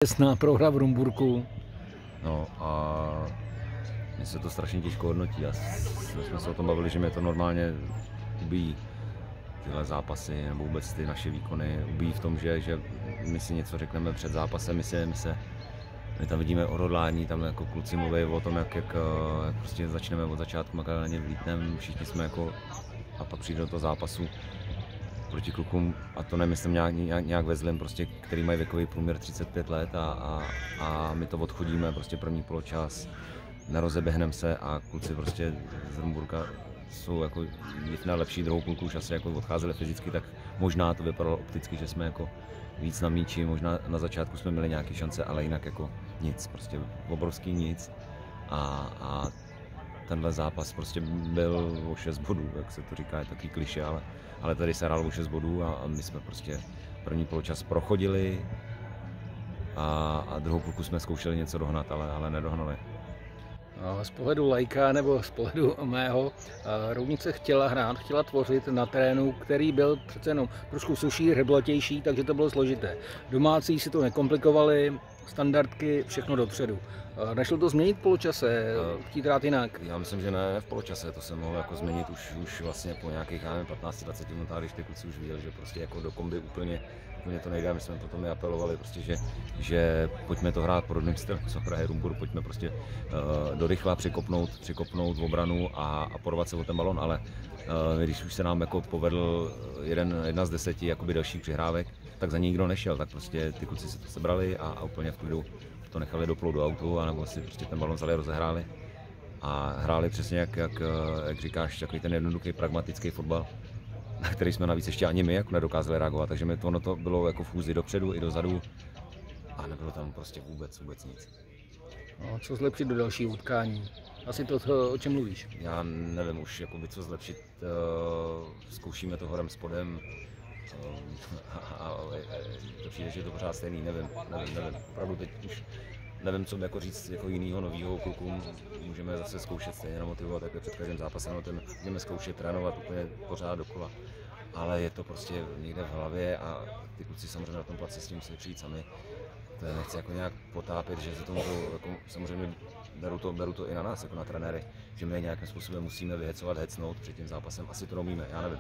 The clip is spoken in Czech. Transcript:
Těsná prohra v Rumburku. No a mně se to strašně těžko hodnotí. Jsme se o tom bavili, že mě to normálně ubíjí tyhle zápasy nebo vůbec ty naše výkony. Ubíjí v tom, že my si něco řekneme před zápasem, my tam vidíme odhodlání, tam jako kluci mluví o tom, jak prostě začneme od začátku, makar na ně vlítneme, všichni jsme jako a pak přijde do toho zápasu proti klukům, a to nemyslím nějak ve zlém, prostě, který mají věkový průměr 35 let a my to odchodíme, prostě první poločas, nerozeběhneme se a kluci prostě z Rumburka jsou jako na lepší, druhou půlku už asi jako odcházeli fyzicky, tak možná to vypadalo opticky, že jsme jako víc na míči, možná na začátku jsme měli nějaké šance, ale jinak jako nic, prostě obrovský nic a tenhle zápas prostě byl o 6 bodů, jak se to říká, je takový klišé, ale tady se hrálo o 6 bodů a my jsme prostě první poločas prochodili a druhou půlku jsme zkoušeli něco dohnat, ale nedohnali. Z pohledu laika nebo z pohledu mého, Roudnice chtěla hrát, chtěla tvořit na terénu, který byl přece jenom trošku suší, hřeblatější, takže to bylo složité. Domácí si to nekomplikovali, standardky, všechno dopředu. Nešlo to změnit v poločase, chtít hrát jinak? Já myslím, že ne v poločase, to se mohlo jako změnit už vlastně po nějakých 15-20 minutách, když ty kluci už viděli, že prostě jako do kombi úplně to nejde. My jsme potom apelovali prostě, že pojďme to hrát podobným stylem, co hraje Rumburk, pojďme prostě do rychla překopnout v obranu a porvat se o ten balon, ale když už se nám jako povedl jedna z 10 jakoby dalších přihrávek, tak za ní nikdo nešel, tak prostě ty kluci se to sebrali a úplně v klidu to nechali doplout do autu, anebo si prostě ten balon vzali, rozehráli a hráli přesně jak říkáš, takový ten jednoduchý pragmatický fotbal, na který jsme navíc ještě ani my jako nedokázali reagovat, takže ono to bylo jako v chůzi dopředu i dozadu a nebylo tam prostě vůbec nic. No, co zlepšit do dalšího utkání? Asi to, o čem mluvíš. Já nevím už, jakoby, co zlepšit, zkoušíme to horem spodem, to přijde, že je to pořád stejný, nevím, opravdu teď už nevím, co jako říct jako jinýho novýho klukům, můžeme zase zkoušet stejně namotivovat, jako před každým zápasem, můžeme zkoušet trénovat úplně pořád dokola, ale je to prostě někde v hlavě a ty kluci samozřejmě na tom placi s tím musí přijít sami. To nechci jako nějak potápět, že se tomu jako, samozřejmě beru to i na nás, jako na trenéry, že my nějakým způsobem musíme vyhecovat, hecnout před tím zápasem, asi to neumíme, já nevím.